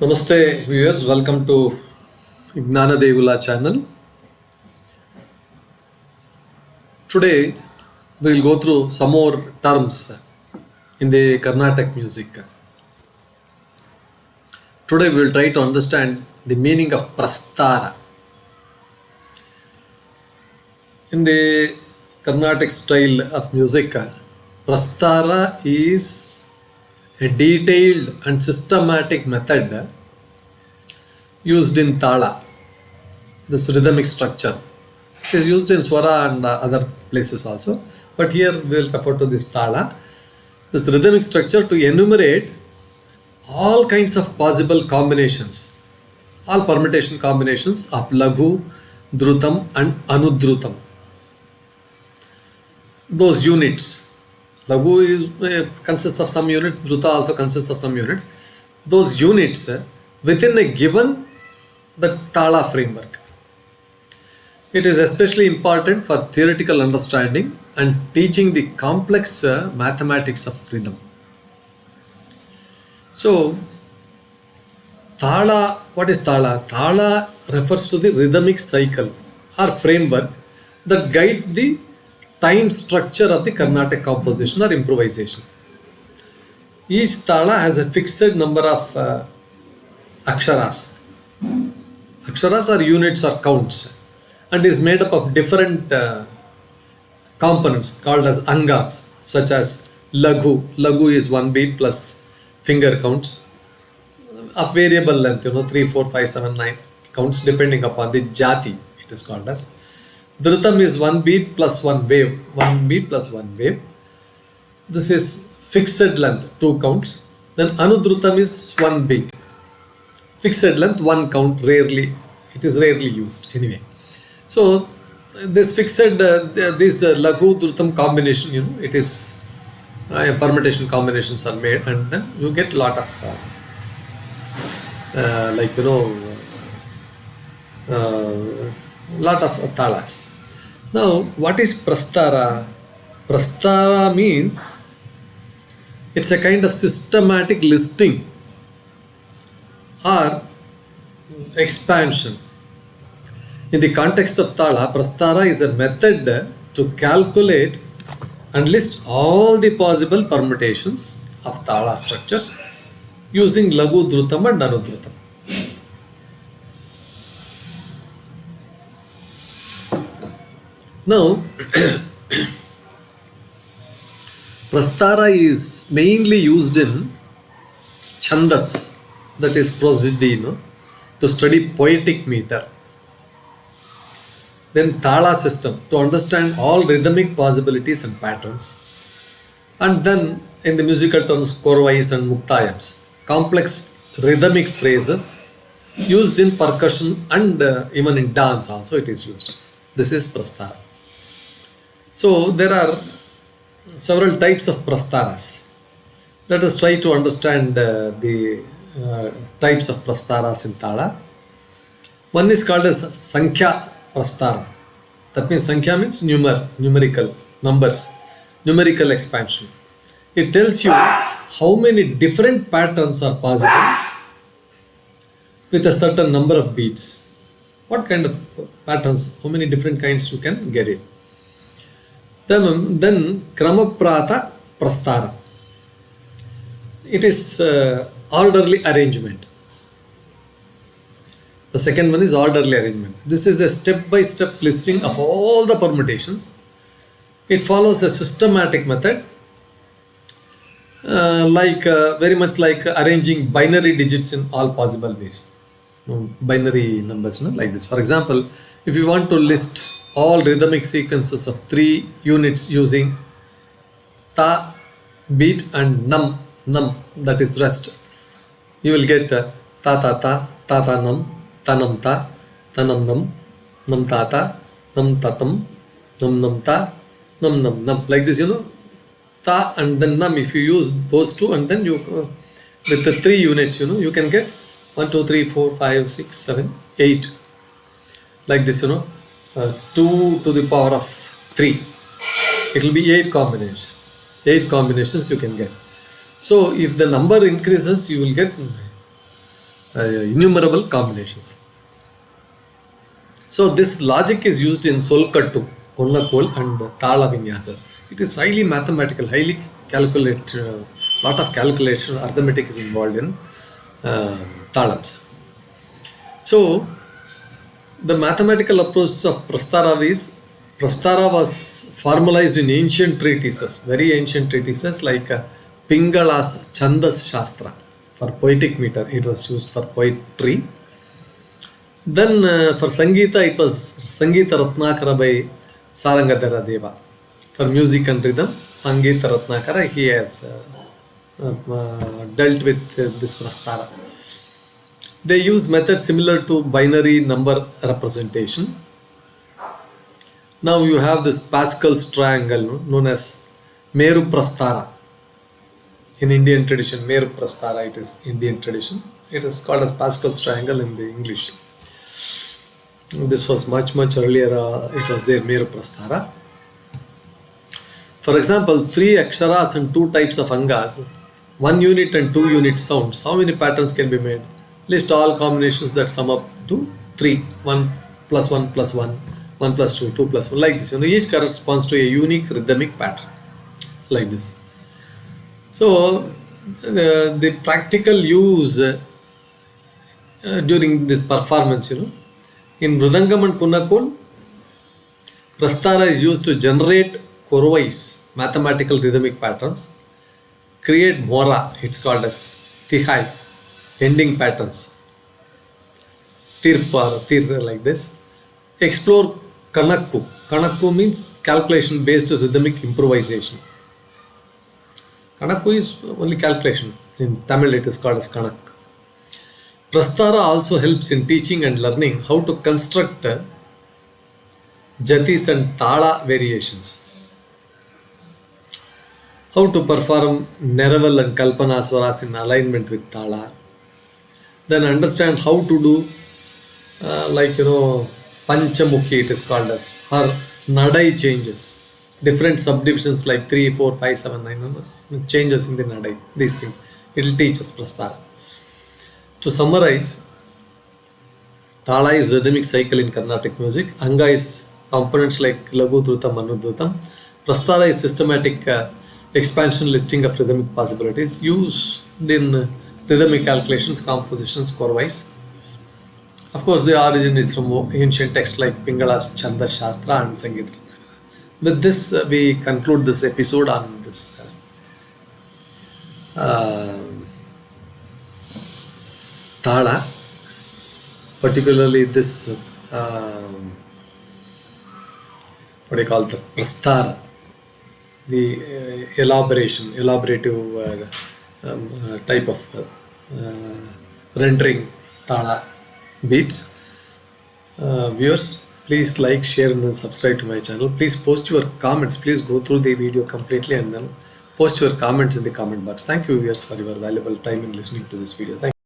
Namaste viewers, welcome to Gnana Devula channel. Today we will go through some more terms in the Carnatic music. Today we will try to understand the meaning of Prasthāra. In the Carnatic style of music, Prasthara is a detailed and systematic method used in Tāla, this rhythmic structure. It is used in Swara and other places also, but here we will refer to this Tāla, this rhythmic structure to enumerate all kinds of possible combinations, all permutation combinations of laghu, dhrutam and anudhrutam. Those units. Laghu is, consists of some units, dhruta also consists of some units. Those units within a given the Tāla framework. It is especially important for theoretical understanding and teaching the complex mathematics of rhythm. So, Tāla, what is Tāla? Tāla refers to the rhythmic cycle or framework that guides the time structure of the Carnatic composition or improvisation. Each Tāla has a fixed number of akṣaras. Akṣaras are units or counts and is made up of different components called as angas, such as laghu. Laghu is one beat plus finger counts of variable length, 3, 4, 5, 7, 9 counts depending upon the jati, it is called as. Dhrutam is one beat plus one wave, one beat plus one wave. This is fixed length, 2 counts. Then anudhrutam is one beat, fixed length, 1 count, rarely, it is rarely used anyway. So this fixed, this laghu dhrutam combination, it is permutation combinations are made, and then you get a lot of lot of Tālas. Now, what is Prasthara? Prasthara means it's a kind of systematic listing or expansion. In the context of Tāla, Prasthara is a method to calculate and list all the possible permutations of Tāla structures using laghu, dhrutam and anudhrutam. Now, Prasthara is mainly used in chandas, that is prosody, to study poetic meter. Then Tāla system, to understand all rhythmic possibilities and patterns. And then in the musical terms, korvais and muktayams, complex rhythmic phrases used in percussion and even in dance also it is used. This is Prasthara. So there are several types of Prastharas. Let us try to understand the types of Prastharas in Tāla. One is called as Sankhya Prasthara. That means Sankhya means numerical, numbers, numerical expansion. It tells you how many different patterns are possible with a certain number of beats. What kind of patterns, how many different kinds you can get it. Then Kramaprata Prasthara. It is orderly arrangement. The second one is orderly arrangement. This is a step-by-step listing of all the permutations. It follows a systematic method, very much like arranging binary digits in all possible ways. Binary numbers, like this. For example, if you want to list all rhythmic sequences of 3 units using ta beat and nam, that is rest, you will get ta ta ta, ta ta nam, tanam ta, tanam nam, nam ta ta, nam tatam, nam ta, nam, like this, ta and then nam. If you use those two and then you with the 3 units, you can get 1, 2, 3, 4, 5, 6, 7, 8, like this, 2 to the power of 3. It will be 8 combinations. 8 combinations you can get. So if the number increases, you will get innumerable combinations. So this logic is used in Solkattu, Konnakol and Tāla Vinyasas. It is highly mathematical, highly calculated, lot of calculation, arithmetic is involved in Tālams. So the mathematical approach of Prasthara was formalized in ancient treatises, very ancient treatises like Pingala's Chandas Shastra for poetic meter. It was used for poetry. Then for Sangeeta, it was Sangeeta Ratnakara by Sarangadhara Deva. For music and rhythm, Sangeeta Ratnakara, he has dealt with this Prasthara. They use methods similar to binary number representation. Now you have this Pascal's triangle known as Meru Prasthara. In Indian tradition, Meru Prasthara, it is Indian tradition. It is called as Pascal's triangle in the English. This was much earlier, it was there, Meru Prasthara. For example, 3 akṣaras and 2 types of angas, 1 unit and 2 unit sounds. How many patterns can be made? List all combinations that sum up to 3. 1 plus 1 plus 1, 1 plus 2, 2 plus 1, like this. Each corresponds to a unique rhythmic pattern, like this. So, the practical use during this performance, in Mridangam and Konnakol, Prasthara is used to generate korvais, mathematical rhythmic patterns, create mora, it's called as tihai, ending patterns, tir like this, explore Konnakol. Konnakol means calculation based rhythmic improvisation. Konnakol is only calculation. In Tamil it is called as Kanak. Prasthara also helps in teaching and learning how to construct jatis and Tāla variations. How to perform Neraval and Kalpana swaras in alignment with Tāla. Then understand how to do Panchamukhi it is called as, or Nadai changes. Different subdivisions like 3, 4, 5, 7, 9, changes in the Nadai. These things. It will teach us Prasthara. To summarize, Tāla is rhythmic cycle in Carnatic music. Anga is components like laghu, dhrutam, anudhrutam. Prasthara is systematic expansion listing of rhythmic possibilities used in rhythmic calculations, compositions, korvais. Of course, the origin is from ancient texts like Pingala's Chanda Shastra and Sangeeta. With this, we conclude this episode on this Tāla, particularly this what do you call the Prasthara, the elaborative type of rendering Tāla beats. Viewers, please like, share and then subscribe to my channel. Please post your comments. Please go through the video completely and then post your comments in the comment box. Thank you viewers for your valuable time in listening to this video. Thank you.